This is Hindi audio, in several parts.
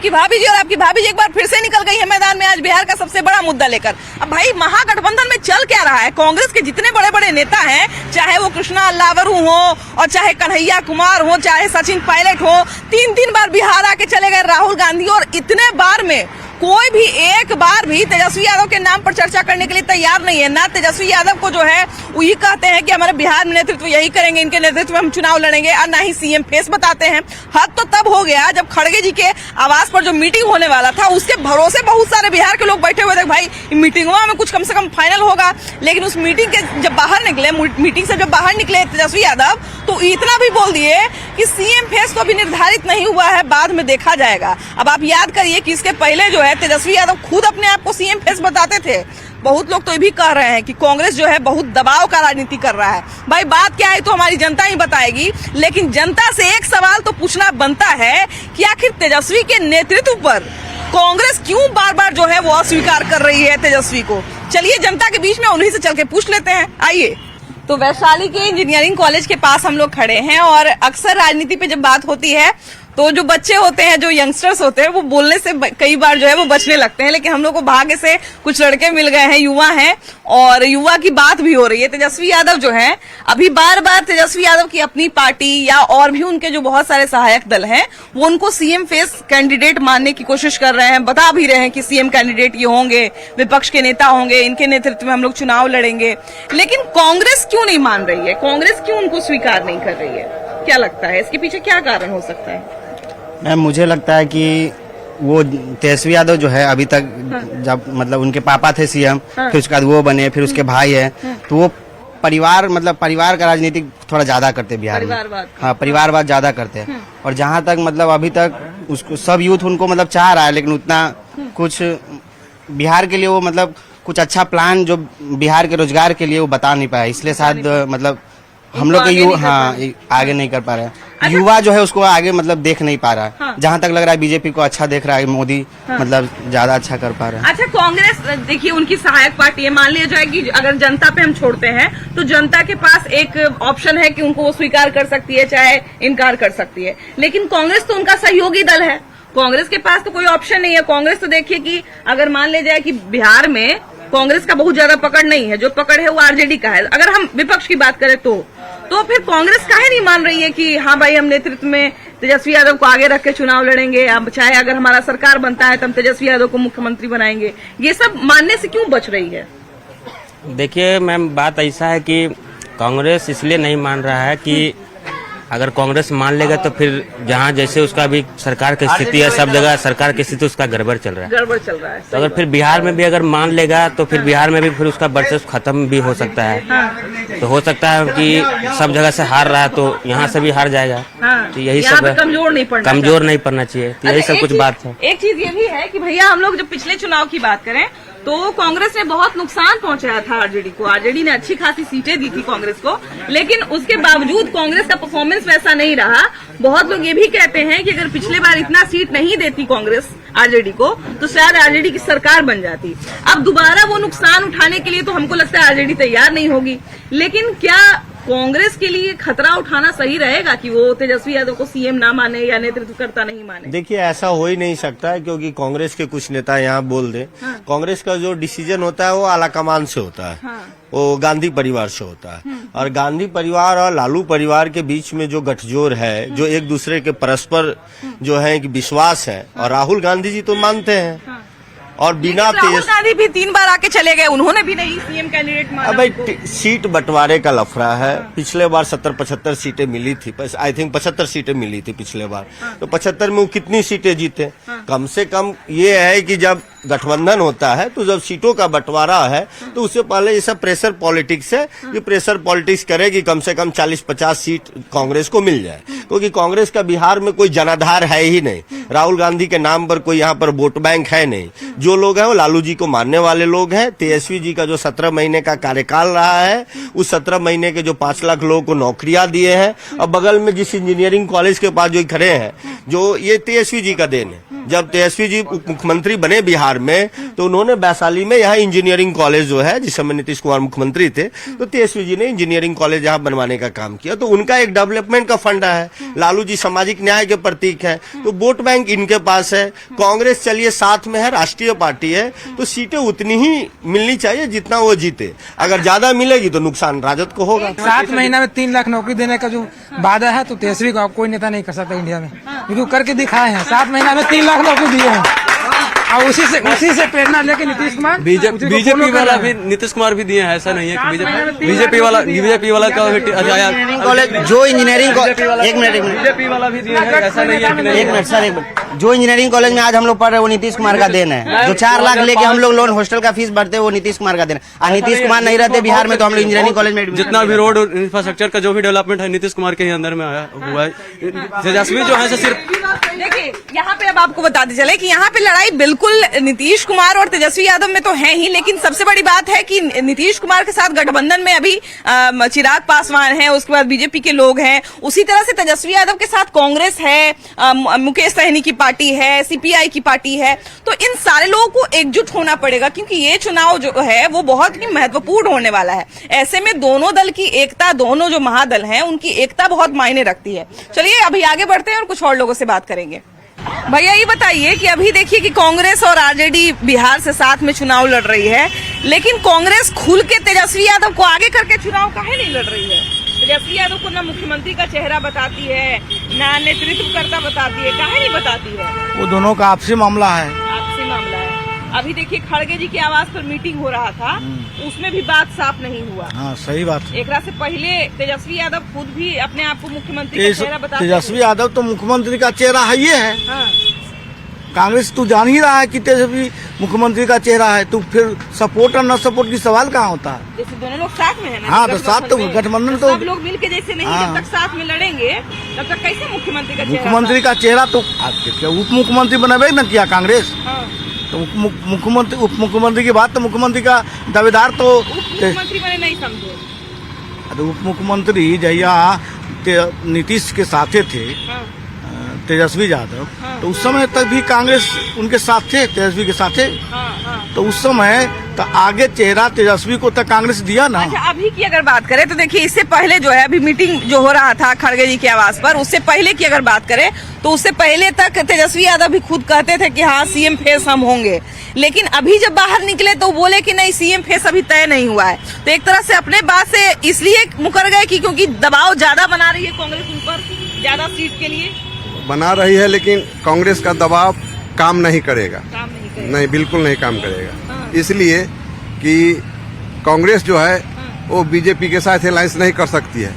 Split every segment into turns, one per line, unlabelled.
आपकी भाभी जी, और आपकी भाभी जी एक बार फिर से निकल गई है मैदान में आज बिहार का सबसे बड़ा मुद्दा लेकर। अब भाई महागठबंधन में चल क्या रहा है? कांग्रेस के जितने बड़े बड़े नेता हैं, चाहे वो कृष्णा अल्लावरू हो और चाहे कन्हैया कुमार हो, चाहे सचिन पायलट हो, 3-3 बार बिहार आके चले गए राहुल गांधी, और इतने बार में कोई भी एक बार भी तेजस्वी यादव के नाम पर चर्चा करने के लिए तैयार नहीं है। ना तेजस्वी यादव को जो है वो ये कहते हैं कि हमारे बिहार में नेतृत्व यही करेंगे, इनके नेतृत्व में हम चुनाव लड़ेंगे, और ना ही सीएम फेस बताते हैं। हद तो तब हो गया जब खड़गे जी के आवास पर जो मीटिंग होने वाला था उसके भरोसे बहुत सारे बिहार के लोग बैठे हुए थे, भाई मीटिंगों में कुछ कम से कम फाइनल होगा। लेकिन उस मीटिंग के जब बाहर निकले, मीटिंग से जब बाहर निकले तेजस्वी यादव, तो इतना भी बोल दिए कि सीएम फेस तो अभी निर्धारित नहीं हुआ है, बाद में देखा जाएगा। अब आप याद करिए कि इसके पहले जो है तेजस्वी यादव खुद अपने आप को सीएम फेस बताते थे। बहुत लोग तो ये भी कह रहे हैं कि कांग्रेस जो है बहुत दबाव का राजनीति कर रहा है। भाई बात क्या है तो हमारी जनता ही बताएगी, लेकिन जनता से एक सवाल तो पूछना बनता है कि आखिर तेजस्वी के नेतृत्व पर कांग्रेस क्यों बार बार जो है वो अस्वीकार कर रही है तेजस्वी को। चलिए जनता के बीच में उन्हीं से चल के पूछ लेते हैं, आइए। तो वैशाली के इंजीनियरिंग कॉलेज के पास हम लोग खड़े हैं, और अक्सर राजनीति पे जब बात होती है तो जो बच्चे होते हैं, जो यंगस्टर्स होते हैं, वो बोलने से कई बार जो है वो बचने लगते हैं। लेकिन हम लोग को भाग्य से कुछ लड़के मिल गए हैं, युवा हैं, और युवा की बात भी हो रही है। तेजस्वी यादव जो है अभी बार बार तेजस्वी यादव की अपनी पार्टी या और भी उनके जो बहुत सारे सहायक दल हैं वो उनको सीएम फेस कैंडिडेट मानने की कोशिश कर रहे हैं, बता भी रहे हैं कि सीएम कैंडिडेट ये होंगे, विपक्ष के नेता होंगे, इनके नेतृत्व में हम लोग चुनाव लड़ेंगे। लेकिन कांग्रेस क्यों नहीं मान रही है? कांग्रेस क्यों उनको स्वीकार नहीं कर रही है? क्या लगता है इसके पीछे क्या कारण हो सकता है?
मैम मुझे लगता है कि वो तेजस्वी यादव जो है अभी तक जब मतलब उनके पापा थे सीएम, फिर उसके बाद वो बने, फिर उसके भाई है, तो वो परिवार का राजनीति थोड़ा ज्यादा करते बिहार में। हाँ, परिवारवाद ज्यादा करते हैं। और जहाँ तक मतलब अभी तक उसको सब यूथ उनको मतलब चाह रहा है, लेकिन उतना कुछ बिहार के लिए वो मतलब कुछ अच्छा प्लान जो बिहार के रोजगार के लिए वो बता नहीं पाया, इसलिए शायद मतलब हम लोग के आगे नहीं कर पा रहे हैं। अच्छा, युवा जो है उसको आगे मतलब देख नहीं पा रहा है। हाँ। जहाँ तक लग रहा है बीजेपी को अच्छा देख रहा है, मोदी मतलब ज्यादा अच्छा कर पा रहा है।
अच्छा, कांग्रेस देखिए उनकी सहायक पार्टी है, मान लिया जाए कि अगर जनता पे हम छोड़ते हैं तो जनता के पास एक ऑप्शन है कि उनको वो स्वीकार कर सकती है, चाहे इनकार कर सकती है। लेकिन कांग्रेस तो उनका सहयोगी दल है, कांग्रेस के पास तो कोई ऑप्शन नहीं है। कांग्रेस तो देखिए कि अगर मान लिया जाए कि बिहार में कांग्रेस का बहुत ज्यादा पकड़ नहीं है, जो पकड़ है वो आरजेडी का है। अगर हम विपक्ष की बात करें तो फिर कांग्रेस काहे नहीं मान रही है कि हाँ भाई हम नेतृत्व में तेजस्वी यादव को आगे रख के चुनाव लड़ेंगे, अब चाहे अगर हमारा सरकार बनता है तो हम तेजस्वी यादव को मुख्यमंत्री बनाएंगे। ये सब मानने से क्यों बच रही है?
देखिए मैम, बात ऐसा है कि कांग्रेस इसलिए नहीं मान रहा है कि अगर कांग्रेस मान लेगा तो फिर जहाँ जैसे उसका भी सरकार की स्थिति है, सब जगह सरकार की स्थिति उसका गड़बड़ चल रहा है। तो अगर फिर बिहार में भी अगर मान लेगा तो फिर बिहार में भी फिर उसका वर्चस्व खत्म भी हो सकता है। तो हो सकता है कि सब जगह से हार रहा है तो यहाँ से भी हार जाएगा। तो यही सब है, कमजोर नहीं पड़ना चाहिए। तो यही सब कुछ बात है।
एक चीज ये भी है कि भैया हम लोग जब पिछले चुनाव की बात करें तो कांग्रेस ने बहुत नुकसान पहुंचाया था आरजेडी को। आरजेडी ने अच्छी खासी सीटें दी थी कांग्रेस को, लेकिन उसके बावजूद कांग्रेस का परफॉर्मेंस वैसा नहीं रहा। बहुत लोग ये भी कहते हैं कि अगर पिछले बार इतना सीट नहीं देती कांग्रेस आरजेडी को तो शायद आरजेडी की सरकार बन जाती। अब दोबारा वो नुकसान उठाने के लिए तो हमको लगता है आरजेडी तैयार नहीं होगी। लेकिन क्या कांग्रेस के लिए खतरा उठाना सही रहेगा कि वो तेजस्वी यादव को सीएम ना माने या नेतृत्वकर्ता नहीं माने?
देखिए ऐसा हो ही नहीं सकता है, क्योंकि कांग्रेस के कुछ नेता यहाँ बोल दे। हाँ। कांग्रेस का जो डिसीजन होता है वो आलाकमान से होता है। हाँ। वो गांधी परिवार से होता है। और गांधी परिवार और लालू परिवार के बीच में जो गठजोड़ है, जो एक दूसरे के परस्पर जो है कि विश्वास है, और राहुल गांधी जी तो मानते हैं। और बिना
राहुल गांधी भी 3 बार आके चले गए, उन्होंने भी नहीं सीएम कैंडिडेट माना।
अब भाई सीट बंटवारे का लफड़ा है। पिछले बार 70-75 सीटें मिली थी, आई थिंक 75 सीटें मिली थी पिछले बार। तो 75 में वो कितनी सीटें जीते? कम से कम ये है कि जब गठबंधन होता है तो जब सीटों का बंटवारा है तो उससे पहले ये सब प्रेशर पॉलिटिक्स है। ये प्रेशर पॉलिटिक्स करे कि कम से कम 40-50 सीट कांग्रेस को मिल जाए, क्योंकि कांग्रेस का बिहार में कोई जनाधार है ही नहीं। राहुल गांधी के नाम पर कोई यहाँ पर वोट बैंक है नहीं। जो लोग हैं वो लालू जी को मानने वाले लोग हैं। तेजस्वी जी का जो 17 महीने का कार्यकाल रहा है, उस 17 महीने के जो 5 लाख लोगों को नौकरियां दिए हैं, और बगल में जिस इंजीनियरिंग कॉलेज के पास जो खड़े हैं, जो ये तेजस्वी जी का देन है। जब तेजस्वी जी उप मुख्यमंत्री बने बिहार में तो उन्होंने वैशाली में यहाँ इंजीनियरिंग कॉलेज जो है, जिस समय नीतीश कुमार मुख्यमंत्री थे, तो तेजस्वी जी ने इंजीनियरिंग कॉलेज यहाँ बनवाने का काम किया। तो उनका एक डेवलपमेंट का फंडा है। लालू जी सामाजिक न्याय के प्रतीक है, तो वोट बैंक इनके पास है। कांग्रेस चलिए साथ में है, राष्ट्रीय पार्टी है, तो सीटें उतनी ही मिलनी चाहिए जितना वो जीते। अगर ज्यादा मिलेगी तो नुकसान राजद को होगा।
7 महीना में 3 लाख नौकरी देने का जो वादा है, तो तेजस्वी को कोई नेता नहीं कर सकता इंडिया में, क्योंकि करके दिखाए हैं। 7 महीना में 3 लाख नौकरी दिए हैं, और उसी से प्रेरणा लेके नीतीश कुमार
बीजेपी वाला भी नीतीश कुमार भी दिए हैं। ऐसा नहीं है कि बीजेपी वाला का
कॉलेज जो इंजीनियरिंग एक मिनट
बीजेपी वाला भी दिए हैं। ऐसा नहीं है कि
एक मिनट सर, एक मिनट। जो इंजीनियरिंग कॉलेज में आज हम लोग पढ़ रहे हैं वो नीतीश कुमार का देन है। जो 4 लाख लेके हम लोग लोन हॉस्टल का फीस भरते हैं वो नीतीश कुमार का देन है। और नीतीश कुमार नहीं रहते बिहार में तो हम लोग इंजीनियरिंग कॉलेज में
जितना भी रोड और इंफ्रास्ट्रक्चर का जो भी डेवलपमेंट है नीतीश कुमार के ही अंदर में आया हुआ है। तेजस्वी जो है सिर्फ
देखिए यहाँ पे अब आपको बताते चले कि यहाँ पे लड़ाई बिल्कुल नीतीश कुमार और तेजस्वी यादव में तो है ही, लेकिन सबसे बड़ी बात है कि नीतीश कुमार के साथ गठबंधन में अभी चिराग पासवान है, उसके बाद बीजेपी के लोग हैं। उसी तरह से तेजस्वी यादव के साथ कांग्रेस है, मुकेश सहनी की पार्टी है, सीपीआई की पार्टी है। तो इन सारे लोगों को एकजुट होना पड़ेगा, क्योंकि ये चुनाव जो है वो बहुत ही महत्वपूर्ण होने वाला है। ऐसे में दोनों दल की एकता, दोनों जो महादल हैं उनकी एकता बहुत मायने रखती है। चलिए अभी आगे बढ़ते हैं और कुछ और लोगों से बात करेंगे। भैया ये बताइए कि अभी देखिए कि कांग्रेस और आरजेडी बिहार से साथ में चुनाव लड़ रही है, लेकिन कांग्रेस खुल के तेजस्वी यादव को आगे करके चुनाव काहे नहीं लड़ रही है? तेजस्वी यादव को ना मुख्यमंत्री का चेहरा बताती है, ना नेतृत्वकर्ता बताती है, काहे नहीं बताती है?
वो दोनों का आपसी मामला है।
आपसी मामला है। अभी देखिए खड़गे जी के आवास पर मीटिंग हो रहा था, उसमें भी बात साफ नहीं हुआ।
हाँ सही बात है।
एक से पहले तेजस्वी यादव खुद भी अपने आप को मुख्यमंत्री का चेहरा बताते
तेजस्वी यादव तो मुख्यमंत्री का चेहरा है ही है।
हाँ।
कांग्रेस तू जान ही रहा है कि तेजस्वी मुख्यमंत्री का चेहरा है, तो फिर सपोर्ट और न सपोर्ट की सवाल कहाँ होता है?
जैसे दोनों लोग साथ में है ना।
हाँ तो साथ तो गठबंधन तो
सब लोग मिलके जैसे नहीं, जब तक साथ में लड़ेंगे तब तक कैसे मुख्यमंत्री का चेहरा?
मुख्यमंत्री का चेहरा तो उप मुख्यमंत्री बनावे न किया कांग्रेस। तो मुख्यमंत्री उप मुख्यमंत्री की बात तो मुख्यमंत्री का दावेदार तो
मुख्यमंत्री बने नहीं समझे।
उप मुख्यमंत्री जहिया नीतीश के साथे थे तेजस्वी यादव, तो उस समय तक भी कांग्रेस उनके साथ थे, तेजस्वी के साथ थे। तो उस समय तो आगे चेहरा तेजस्वी को तक कांग्रेस दिया ना।
अच्छा अभी की अगर बात करें तो देखिए इससे पहले जो है अभी मीटिंग जो हो रहा था खड़गे जी के आवास पर, उससे पहले की अगर बात करें तो उससे पहले तक तेजस्वी यादव भी खुद कहते थे कि हाँ सीएम फेस हम होंगे, लेकिन अभी जब बाहर निकले तो बोले कि नहीं सीएम फेस अभी तय नहीं हुआ है। तो एक तरह से अपने बात से इसलिए मुकर गए कि क्योंकि दबाव ज्यादा बना रही है कांग्रेस उन पर ज्यादा सीट के लिए
बना रही है, लेकिन कांग्रेस का दबाव काम नहीं करेगा। नहीं, बिल्कुल नहीं काम करेगा। इसलिए कि कांग्रेस जो है वो बीजेपी के साथ अलायंस नहीं कर सकती है,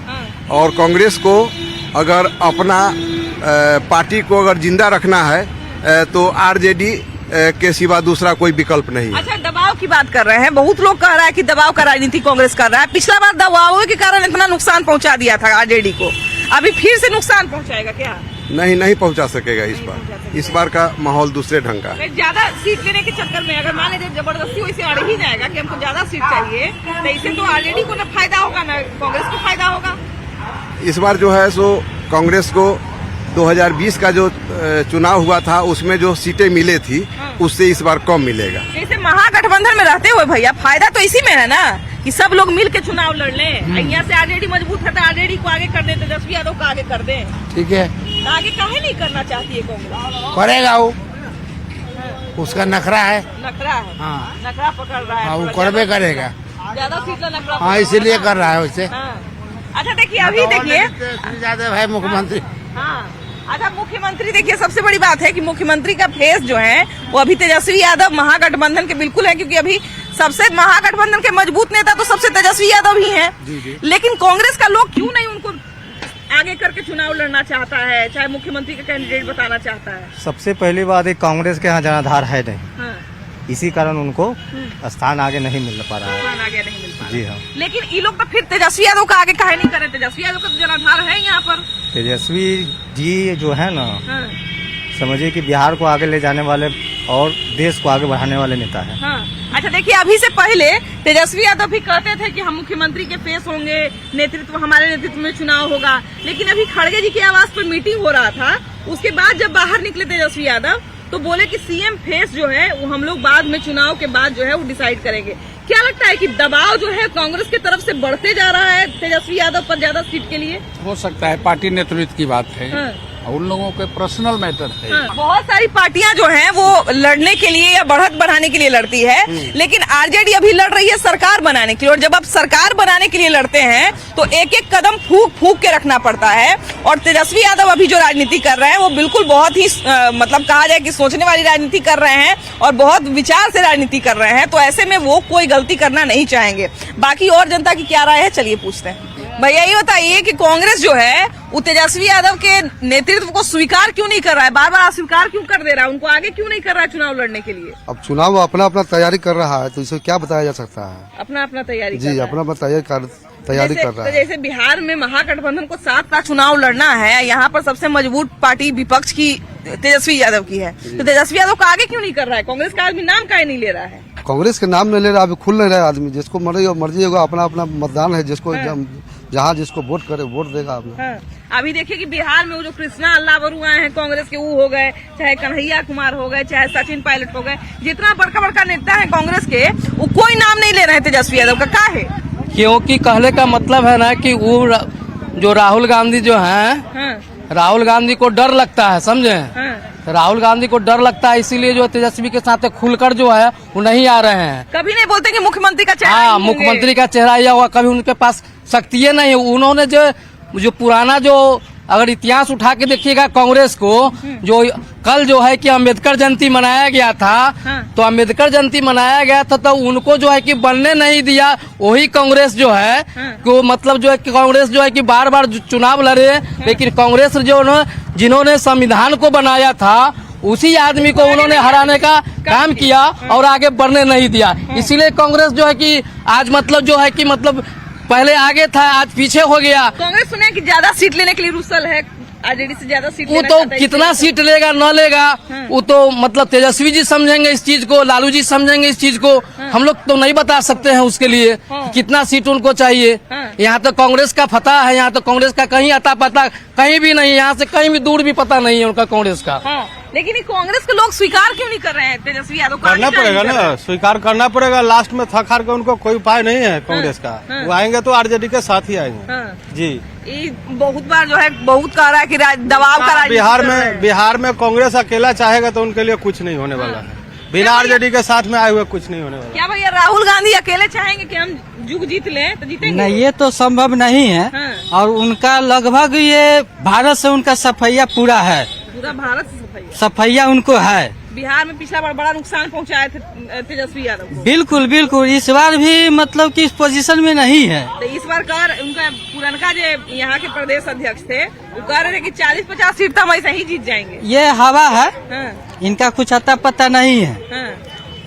और कांग्रेस को अगर अपना पार्टी को अगर जिंदा रखना है तो आरजेडी के सिवा दूसरा कोई विकल्प नहीं है।
अच्छा दबाव की बात कर रहे हैं, बहुत लोग कह रहा है कि दबाव का राजनीति कांग्रेस कर रहा है। पिछला बार दबाव के कारण इतना नुकसान पहुंचा दिया था आरजेडी को, अभी फिर से नुकसान पहुंचाएगा क्या?
नहीं पहुंचा सकेगा इस बार। इस बार का माहौल दूसरे ढंग का है।
ज्यादा सीट लेने के चक्कर में अगर मान लीजिए जबरदस्ती वैसे अड़ ही जाएगा कि हमको ज्यादा सीट चाहिए, तो इससे तो आरजेडी को न फायदा होगा न कांग्रेस को फायदा होगा।
इस बार जो है सो कांग्रेस को 2020 का जो चुनाव हुआ था उसमें जो सीटें मिले थी उससे इस बार कम मिलेगा।
जैसे महागठबंधन में रहते हुए भैया फायदा तो इसी में है ना कि सब लोग मिल के चुनाव लड़ लें। यहाँ से आरजेडी मजबूत है तो आरजेडी को आगे कर दें, तेजस्वी यादव को आगे कर दें।
ठीक है,
आगे काहे नहीं करना चाहती है कांग्रेस?
करेगा वो, उसका नखरा है।
नखरा है।
हाँ।
नखरा पकड़ रहा है।
वो करबे करेगा।
ज्यादा सीट ला नखरा।
हाँ इसीलिए कर रहा है वैसे।
अच्छा देखिए अभी देखिए
यादव है मुख्यमंत्री।
हाँ अच्छा मुख्यमंत्री देखिए सबसे बड़ी बात है कि मुख्यमंत्री का फेस जो है वो अभी तेजस्वी यादव महागठबंधन के बिल्कुल है, क्योंकि अभी सबसे महागठबंधन के मजबूत नेता तो सबसे तेजस्वी यादव ही हैं। लेकिन कांग्रेस का लोग क्यों नहीं उनको आगे करके चुनाव लड़ना चाहता है, चाहे मुख्यमंत्री का कैंडिडेट बताना चाहता है?
सबसे पहली बात है कांग्रेस के यहाँ जनाधार है नहीं।
हाँ।
इसी कारण उनको स्थान आगे नहीं मिल पा रहा है।
स्थान आगे नहीं मिल पा रहा।
जी हाँ।
लेकिन ये लोग तो फिर तेजस्वी यादव का आगे काहे नहीं करे? तेजस्वी यादव का तो जनाधार है यहाँ पर।
तेजस्वी जी जो है ना,
हाँ।
समझिए कि बिहार को आगे ले जाने वाले और देश को आगे बढ़ाने वाले नेता है।
हाँ। अच्छा देखिए अभी से पहले तेजस्वी यादव भी कहते थे कि हम मुख्यमंत्री के फेस होंगे, नेतृत्व हमारे नेतृत्व में चुनाव होगा, लेकिन अभी खड़गे जी के आवास पर मीटिंग हो रहा था, उसके बाद जब बाहर निकले तेजस्वी यादव तो बोले कि सीएम फेस जो है वो हम लोग बाद में चुनाव के बाद जो है वो डिसाइड करेंगे। क्या लगता है कि दबाव जो है कांग्रेस की तरफ से बढ़ते जा रहा है तेजस्वी यादव पर ज्यादा सीट के लिए?
हो सकता है, पार्टी नेतृत्व की बात है।
हाँ।
उन लोगों के पर्सनल मैटर है।
हाँ। बहुत सारी पार्टियां जो हैं वो लड़ने के लिए या बढ़त बढ़ाने के लिए लड़ती है, लेकिन आरजेडी अभी लड़ रही है सरकार बनाने के लिए। और जब आप सरकार बनाने के लिए लड़ते हैं तो एक एक कदम फूक फूक के रखना पड़ता है। और तेजस्वी यादव अभी जो राजनीति कर रहे हैं वो बिल्कुल बहुत ही मतलब कहा जाए कि सोचने वाली राजनीति कर रहे हैं और बहुत विचार से राजनीति कर रहे हैं। तो ऐसे में वो कोई गलती करना नहीं चाहेंगे। बाकी और जनता की क्या राय है, चलिए पूछते हैं। भैया ये बताइए कि कांग्रेस जो है वो तेजस्वी यादव के नेतृत्व को स्वीकार क्यों नहीं कर रहा है, बार बार अस्वीकार क्यों कर दे रहा है, उनको आगे क्यों नहीं कर रहा है चुनाव लड़ने के लिए?
अब चुनाव अपना अपना तैयारी कर रहा है तो इसे क्या बताया जा सकता है?
अपना अपना तैयारी
जी, अपना अपना तैयारी कर रहा है।
जैसे बिहार में महागठबंधन को 7 का चुनाव लड़ना है, यहाँ पर सबसे मजबूत पार्टी विपक्ष की तेजस्वी यादव की है, तो तेजस्वी यादव का आगे क्यों नहीं कर रहा है? कांग्रेस का आदमी नाम काहे नहीं ले रहा है?
कांग्रेस के नाम नहीं ले रहा, अभी खुल नहीं रहा आदमी। जिसको मर्जी होगा, अपना अपना मतदान है, जिसको जहाँ जिसको वोट करे वोट देगा अपना।
हाँ। अभी देखिए कि बिहार में वो जो कृष्णा अल्लावरू आए हैं कांग्रेस के, वो हो गए, चाहे कन्हैया कुमार हो गए, चाहे सचिन पायलट हो गए, जितना बड़का बड़का नेता है कांग्रेस के, वो कोई नाम नहीं ले रहे हैं तेजस्वी यादव का। क्या है?
क्योंकि कहने का मतलब है ना कि वो जो राहुल गांधी जो है, राहुल गांधी को डर लगता है, समझे? राहुल गांधी को डर लगता है, इसीलिए जो तेजस्वी के साथ खुलकर जो है वो नहीं आ रहे हैं।
कभी नहीं बोलते कि मुख्यमंत्री का चेहरा?
हाँ, मुख्यमंत्री का चेहरा या हुआ, कभी उनके पास शक्ति नहीं है। उन्होंने जो पुराना जो अगर इतिहास उठा के देखिएगा कांग्रेस को, जो कल जो है कि अम्बेडकर जयंती मनाया गया था, तो अम्बेडकर जयंती मनाया गया था तो उनको जो है कि बनने नहीं दिया। वही कांग्रेस जो है कि मतलब जो है कि कांग्रेस जो है कि बार बार चुनाव लड़े, लेकिन कांग्रेस जो जिन्होंने संविधान को बनाया था उसी आदमी को उन्होंने हराने का काम किया और आगे बढ़ने नहीं दिया। इसीलिए कांग्रेस जो है कि आज मतलब जो है कि मतलब पहले आगे था, आज पीछे हो गया।
कांग्रेस सुने कि ज्यादा सीट लेने के लिए रुसल है, आरजेडी से ज्यादा सीट
वो तो कितना सीट लेगा न लेगा वो तो मतलब तेजस्वी जी समझेंगे इस चीज को, लालू जी समझेंगे इस चीज को। हम लोग तो नहीं बता सकते हैं उसके लिए कितना सीट उनको चाहिए। यहाँ तो कांग्रेस का फतह है, यहाँ तो कांग्रेस का कहीं अता पता कहीं भी नहीं, यहाँ से कहीं भी दूर भी पता नहीं है उनका कांग्रेस का।
लेकिन ये कांग्रेस के लोग स्वीकार क्यों नहीं कर रहे हैं तेजस्वी यादव को?
करना पड़ेगा ना, स्वीकार करना पड़ेगा। लास्ट में थक हार के उनको कोई उपाय नहीं है कांग्रेस का। वो आएंगे तो आरजेडी के साथ ही आएंगे। जी,
ये बहुत बार जो है बहुत कह रहा है कि दबाव का
बिहार में कांग्रेस अकेला चाहेगा तो उनके लिए कुछ नहीं होने वाला है। बिना आरजेडी के साथ में आए हुए कुछ नहीं होने वाला।
क्या भैया राहुल गांधी अकेले चाहेंगे कि हम जुग जीत लें तो जीतेंगे?
नहीं, ये तो संभव नहीं है। और उनका लगभग ये भारत से उनका सफैया पूरा है,
पूरा भारत से
सफैया उनको है।
बिहार में पिछला बार बड़ा नुकसान पहुंचाए थे तेजस्वी यादव को।
बिल्कुल बिल्कुल, इस बार भी मतलब कि इस पोजीशन में नहीं है।
तो इस बार उनका पुरनका जो यहाँ के प्रदेश अध्यक्ष थे वो कह रहे थे कि 40-50 सीट तो हम ऐसे ही जीत जाएंगे।
ये हवा है, इनका कुछ अता पता नहीं है,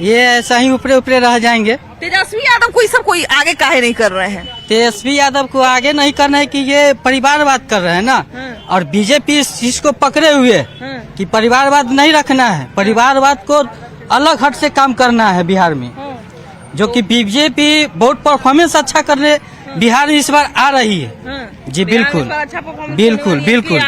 ये ऐसा ही ऊपरे ऊपरे रह जाएंगे।
तेजस्वी यादव को सब कोई आगे काहे नहीं कर रहे हैं?
तेजस्वी यादव को आगे नहीं करना है कि ये परिवारवाद कर रहे हैं ना, और बीजेपी इस चीज को पकड़े हुए कि परिवारवाद नहीं रखना है, परिवारवाद को अलग हट से काम करना है बिहार में। जो कि बीजेपी बहुत परफॉर्मेंस अच्छा करने बिहार में इस बार आ रही है। जी बिल्कुल बिल्कुल बिल्कुल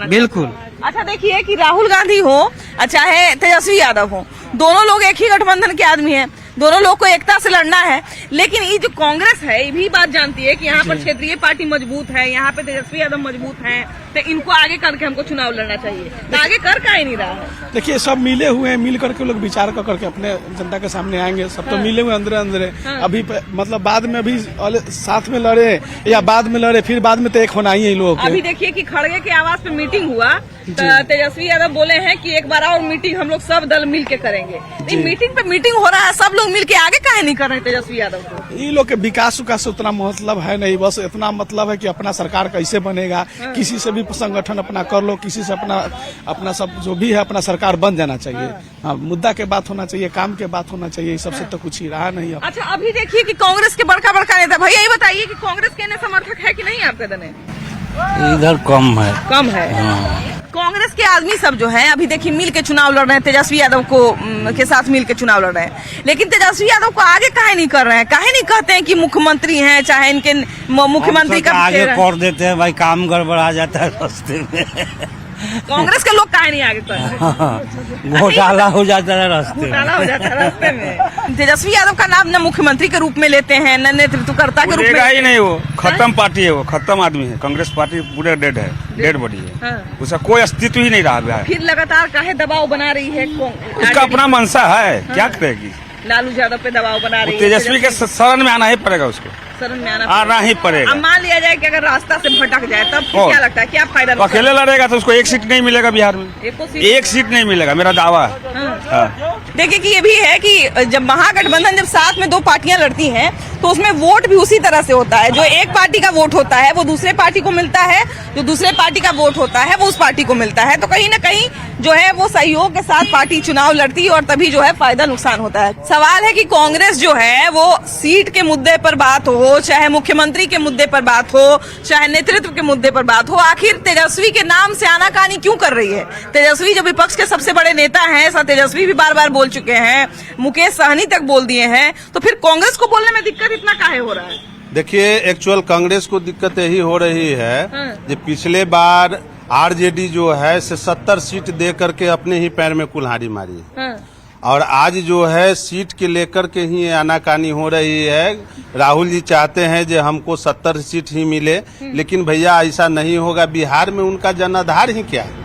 बिल्कुल।
अच्छा देखिए कि राहुल गांधी हो चाहे तेजस्वी यादव हो, दोनों लोग एक ही गठबंधन के आदमी हैं, दोनों लोग को एकता से लड़ना है। लेकिन ये जो कांग्रेस है ये भी बात जानती है कि यहाँ पर क्षेत्रीय पार्टी मजबूत है, यहाँ पे तेजस्वी यादव मजबूत हैं, तो इनको आगे करके हमको चुनाव लड़ना चाहिए। तो आगे कर का ही नहीं रहा है।
देखिए सब मिले हुए हैं, मिल करके लोग विचार कर करके अपने जनता के सामने आएंगे। सब तो मिले हुए अंदर अंदर अभी मतलब बाद में भी साथ में लड़े या बाद में लड़े, फिर बाद में तो एक होना ही है लोग।
अभी देखिए कि खड़गे के आवाज पे मीटिंग हुआ, तेजस्वी यादव बोले हैं कि एक बार और मीटिंग हम लोग सब दल मिल के करेंगे। मीटिंग पे मीटिंग हो रहा है, सब लोग मिल के आगे काहे नहीं कर रहे तेजस्वी यादव को?
ये लोग के विकास उकास उतना मतलब है नहीं, बस इतना मतलब है कि अपना सरकार कैसे बनेगा, किसी से भी संगठन अपना कर लो, किसी से अपना सब जो भी है अपना सरकार बन जाना चाहिए। हाँ, मुद्दा के बात होना चाहिए, काम के बात होना चाहिए, सबसे तो कुछ ही रहा नहीं।
अच्छा अभी देखिए कि कांग्रेस के बड़का बड़का नेता, भैया ये बताइए कि कांग्रेस के समर्थक है कि नहीं आपके दने?
इधर कम है,
कम है। कांग्रेस के आदमी सब जो हैं अभी देखिए मिल के चुनाव लड़ रहे हैं, तेजस्वी यादव को के साथ मिल के चुनाव लड़ रहे हैं, लेकिन तेजस्वी यादव को आगे काहे नहीं कर रहे हैं? काहे नहीं कहते हैं कि मुख्यमंत्री हैं, चाहे इनके मुख्यमंत्री का
आगे कर देते हैं भाई, काम गड़बड़ा जाता है रास्ते में।
कांग्रेस के लोग काहे नहीं आगे कर
घोटाला हो जाता है रास्ते
घोटाला हो जाता है रास्ते में। तेजस्वी यादव का नाम न मुख्यमंत्री के रूप में लेते हैं, न नेतृत्वकर्ता के रूप में
ही नहीं, वो खत्म पार्टी है, वो खत्म आदमी है। कांग्रेस पार्टी पूरे डेड है, डेड बॉडी है।
हाँ।
उसका कोई अस्तित्व ही नहीं रहा बिहार।
फिर लगातार काहे दबाव बना रही है
उसका अपना मंशा है, क्या करेगी?
लालू यादव पे दबाव बना रही है।
तेजस्वी के शरण में आना ही पड़ेगा, उसको
शरण में
आना ही पड़ेगा।
अब मान लिया जाए कि अगर रास्ता से भटक जाए तब फिर क्या लगता है, क्या फायदा?
अकेले लड़ेगा तो उसको एक सीट नहीं मिलेगा बिहार में, एक सीट नहीं मिलेगा, मेरा दावा है। हाँ।
देखिए कि ये भी है कि जब महागठबंधन जब साथ में दो पार्टियां लड़ती हैं तो उसमें वोट भी उसी तरह से होता है। जो एक पार्टी का वोट होता है वो दूसरे पार्टी को मिलता है, जो दूसरे पार्टी का वोट होता है वो उस पार्टी को मिलता है। तो कहीं ना कहीं जो है वो सहयोग के साथ पार्टी चुनाव लड़ती है और तभी जो है फायदा नुकसान होता है। सवाल है कि कांग्रेस जो है वो सीट के मुद्दे पर बात हो, चाहे मुख्यमंत्री के मुद्दे पर बात हो, चाहे नेतृत्व के मुद्दे पर बात हो, आखिर तेजस्वी के नाम से आनाकानी क्यों कर रही है? तेजस्वी जो विपक्ष के सबसे बड़े नेता हैं, ऐसा तेजस्वी भी बार बार बोल चुके हैं, मुकेश सहनी तक बोल दिए हैं, तो फिर कांग्रेस को बोलने में दिक्कत इतना काहे हो रहा है?
देखिए, एक्चुअल कांग्रेस को दिक्कत यही हो रही है कि पिछले बार आरजेडी जो है 70 सीट दे करके अपने ही पैर में कुल्हाड़ी मारी, और आज जो है सीट के लेकर के ही आनाकानी हो रही है। राहुल जी चाहते हैं कि हमको 70 सीट ही मिले, लेकिन भैया ऐसा नहीं होगा। बिहार में उनका जनाधार ही क्या है?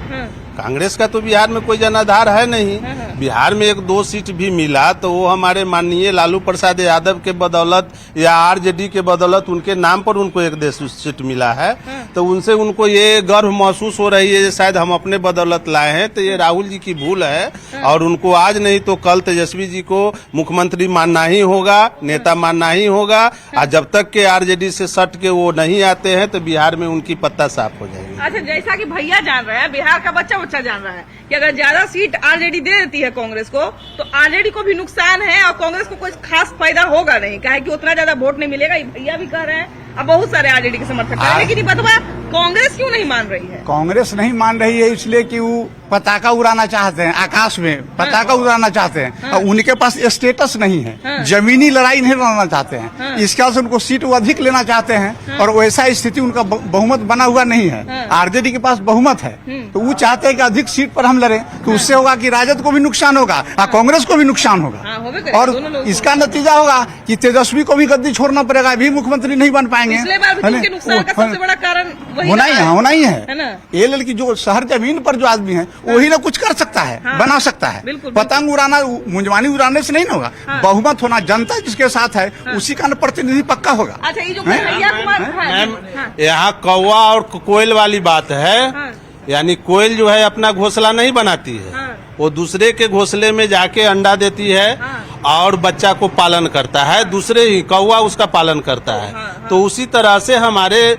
कांग्रेस का तो बिहार में कोई जनाधार है नहीं। बिहार में 1-2 सीट भी मिला तो वो हमारे माननीय लालू प्रसाद यादव के बदौलत या आरजेडी के बदौलत उनके नाम पर उनको 1 सीट मिला है। तो उनसे उनको ये गर्व महसूस हो रही है शायद हम अपने बदौलत लाए हैं। तो ये राहुल जी की भूल है, और उनको आज नहीं तो कल तेजस्वी जी को मुख्यमंत्री मानना ही होगा, नेता मानना ही होगा। और जब तक के आरजेडी से सट के वो नहीं आते हैं तो बिहार में उनकी पत्ता साफ हो जाएगी।
अच्छा, जैसा कि भैया जान रहे हैं, बिहार का बच्चा जान रहा है कि अगर ज्यादा सीट आरजेडी दे देती है कांग्रेस को तो आरजेडी को भी नुकसान है और कांग्रेस को कोई खास फायदा होगा नहीं, काहे कि उतना ज्यादा वोट नहीं मिलेगा। भैया भी कह रहे हैं, अब बहुत सारे आरजेडी के समर्थक हैं, लेकिन ये बताओ कांग्रेस क्यों नहीं मान रही है?
कांग्रेस नहीं मान रही है इसलिए कि वो पताका उड़ाना चाहते हैं, आकाश में पताका उड़ाना चाहते हैं, और उनके पास स्टेटस नहीं है, जमीनी लड़ाई नहीं लड़ना चाहते हैं। इसके वजह से उनको सीट वो अधिक लेना चाहते हैं, और वैसा स्थिति उनका बहुमत बना हुआ नहीं है। आरजेडी के पास बहुमत है, तो वो चाहते हैं कि अधिक सीट पर हम लड़े, तो उससे होगा कि राजद को भी नुकसान होगा और कांग्रेस को भी नुकसान होगा, और इसका नतीजा होगा कि तेजस्वी को भी गद्दी छोड़ना पड़ेगा, भी मुख्यमंत्री नहीं बन पाएंगे।
नुकसान का सबसे बड़ा कारण
होना ही है। ये लड़की जो शहर जमीन पर जो आदमी है वही ना कुछ कर सकता है, बना सकता है। पतंग उड़ाना, मुंजवानी उड़ाने से नहीं होगा। बहुमत होना, जनता जिसके साथ है उसी का प्रतिनिधि पक्का होगा।
अच्छा, ये जो कन्हैया कुमार
मैम, यहाँ कौवा और कोयल वाली बात है। यानी कोयल जो है अपना घोंसला नहीं बनाती है, वो दूसरे के घोंसले में जाके अंडा देती है और बच्चा को पालन करता है, दूसरे ही कौवा उसका पालन करता है। तो उसी तरह से हमारे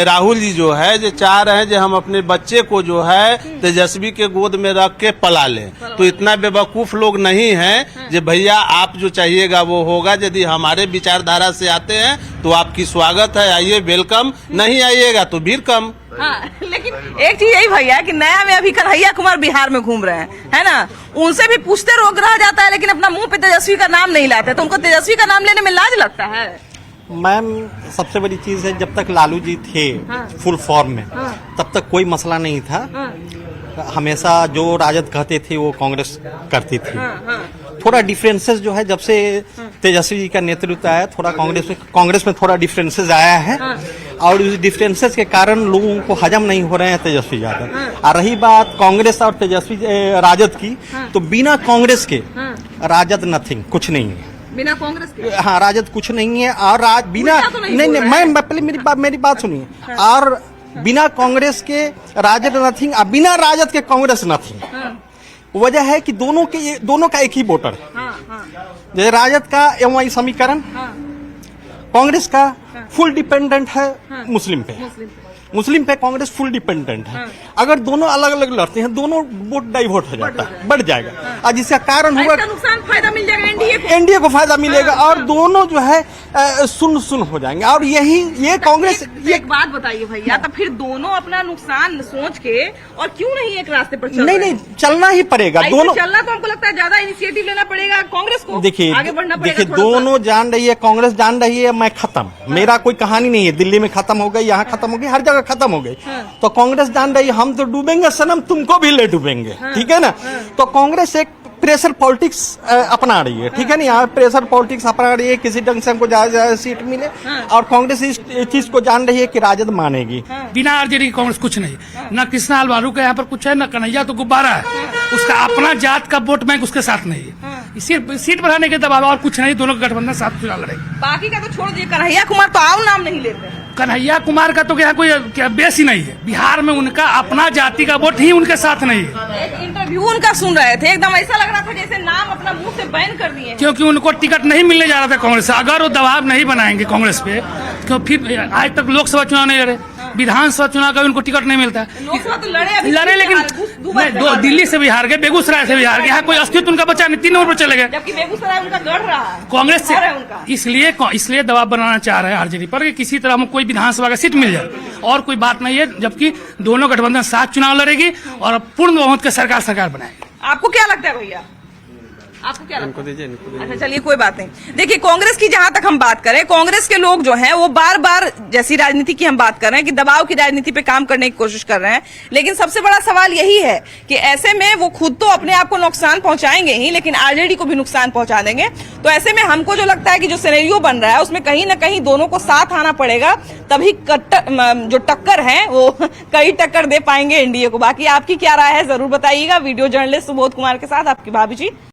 राहुल जी जो है जो चाह रहे हैं जो हम अपने बच्चे को जो है तेजस्वी के गोद में रख के पला लें। तो इतना बेवकूफ लोग नहीं हैं जो भैया आप जो चाहिएगा वो होगा। यदि हमारे विचारधारा से आते हैं तो आपकी स्वागत है, आइए, वेलकम। नहीं आइएगा तो भीड़ कम।
हाँ, लेकिन एक चीज यही भैया कि नया में अभी कन्हैया कुमार बिहार में घूम रहे हैं, है ना? उनसे भी पूछते रोक रहा जाता है, लेकिन अपना मुंह पे तेजस्वी का नाम नहीं लाते, तो उनको तेजस्वी का नाम लेने में लाज लगता है।
मैम, सबसे बड़ी चीज है जब तक लालू जी थे फुल फॉर्म में तब तक कोई मसला नहीं था। हमेशा जो राजद कहते थे वो कांग्रेस करती थी। थोड़ा डिफरेंसेस जो है जब से तेजस्वी जी का नेतृत्व आया, थोड़ा कांग्रेस में थोड़ा डिफरेंसेस आया है, और उस डिफरेंसेस के कारण लोगों को हजम नहीं हो रहे हैं तेजस्वी यादव। और रही बात कांग्रेस और तेजस्वी राजद की, तो बिना कांग्रेस के राजद नथिंग, कुछ नहीं है।
बिना कांग्रेस के
हाँ, राजद कुछ नहीं है। और बिना
तो
नहीं, मैं पहले मेरी बात सुनिए। और बिना कांग्रेस के राजद नथिंग, और बिना राजद के कांग्रेस नथिंग। वजह है कि दोनों का एक ही वोटर है। जैसे राजद का एवं समीकरण, कांग्रेस का फुल डिपेंडेंट है मुस्लिम पे कांग्रेस फुल डिपेंडेंट है। अगर दोनों अलग अलग लड़ते हैं, दोनों वोट डाइवर्ट हो जाता है, बढ़ जाएगा, और जिसका कारण होगा
नुकसान, फायदा मिल जाएगा
एनडीए को फायदा मिलेगा, और दोनों जो है सुन हो जाएंगे। और ये कांग्रेस
एक बात बताइए भैया, तो फिर दोनों अपना नुकसान सोच के और क्यों नहीं एक रास्ते पर चल
नहीं, चलना ही पड़ेगा। दोनों
चलना तो हमको लगता है ज्यादा इनिशिएटिव लेना पड़ेगा कांग्रेस को, आगे बढ़ना पड़ेगा।
देखिए, दोनों जान रही है, कांग्रेस जान रही है मैं खत्म, मेरा कोई कहानी नहीं है। दिल्ली में खत्म हो गई, यहाँ खत्म हो गई, हर जगह खत्म हो गई। तो कांग्रेस जान रही हम तो डूबेंगे सनम, तुमको भी ले डूबेंगे, ठीक है ना। तो कांग्रेस एक प्रेशर पॉलिटिक्स अपना रही है, ठीक है ना। यहाँ प्रेशर पॉलिटिक्स अपना रही है, किसी ढंग से हमको ज्यादा सीट मिले, और कांग्रेस इस चीज को जान रही है कि राजद मानेगी।
बिना आरजेडी की कांग्रेस कुछ नहीं, न कृष्णा लालवारू का यहाँ पर कुछ है, न कन्हैया तो गुब्बारा है, उसका अपना जात का वोट बैंक उसके साथ नहीं है। सिर्फ सीट बढ़ाने के दबाव और कुछ नहीं, दोनों गठबंधन साथ चुनाव लड़ेगी।
बाकी का तो छोड़ दिए, कन्हैया कुमार तो आओ नाम नहीं लेते हैं।
कन्हैया कुमार का तो यहाँ कोई क्या बेस ही नहीं है, बिहार में उनका अपना जाति का वोट ही उनके साथ नहीं है।
एक इंटरव्यू उनका सुन रहे थे, एकदम ऐसा लग रहा था जैसे नाम अपना मुंह से बैन कर दिए।
क्योंकि उनको टिकट नहीं मिलने जा रहा था कांग्रेस से। अगर वो दबाव नहीं बनाएंगे कांग्रेस पे, क्यों फिर आज तक लोकसभा चुनाव नहीं लड़े, विधानसभा चुनाव का उनको टिकट नहीं मिलता।
लोकसभा तो लड़े
लेकिन दिल्ली से भी हार गए, बेगूसराय से भी हार गए, यहाँ कोई अस्तित्व उनका बचा नहीं, 3 नंबर पर चले गए,
जबकि बेगूसराय उनका गढ़ रहा है
कांग्रेस से। इसलिए दबाव बनाना चाह रहे हैं आरजेडी पर कि किसी तरह हमको कोई विधानसभा का सीट मिल जाए, और कोई बात नहीं है। जबकि दोनों गठबंधन साथ चुनाव लड़ेगी और पूर्ण बहुमत की सरकार बनाएगी।
आपको क्या लगता है भैया, आपको क्या लगता है? अच्छा चलिए कोई बात नहीं। देखिए कांग्रेस की जहां तक हम बात करें, कांग्रेस के लोग जो हैं वो बार बार, जैसी राजनीति की हम बात कर रहे हैं कि दबाव की राजनीति पे काम करने की कोशिश कर रहे हैं, लेकिन सबसे बड़ा सवाल यही है कि ऐसे में वो खुद तो अपने आप को नुकसान पहुंचाएंगे ही, लेकिन आरजेडी को भी नुकसान पहुंचा देंगे। तो ऐसे में हमको जो लगता है कि जो सिनेरियो बन रहा है उसमें कहीं ना कहीं दोनों को साथ आना पड़ेगा, तभी जो टक्कर है वो कई टक्कर दे पाएंगे एनडीए को। बाकी आपकी क्या राय है जरूर बताइएगा। वीडियो जर्नलिस्ट सुबोध कुमार के साथ आपकी भाभी जी।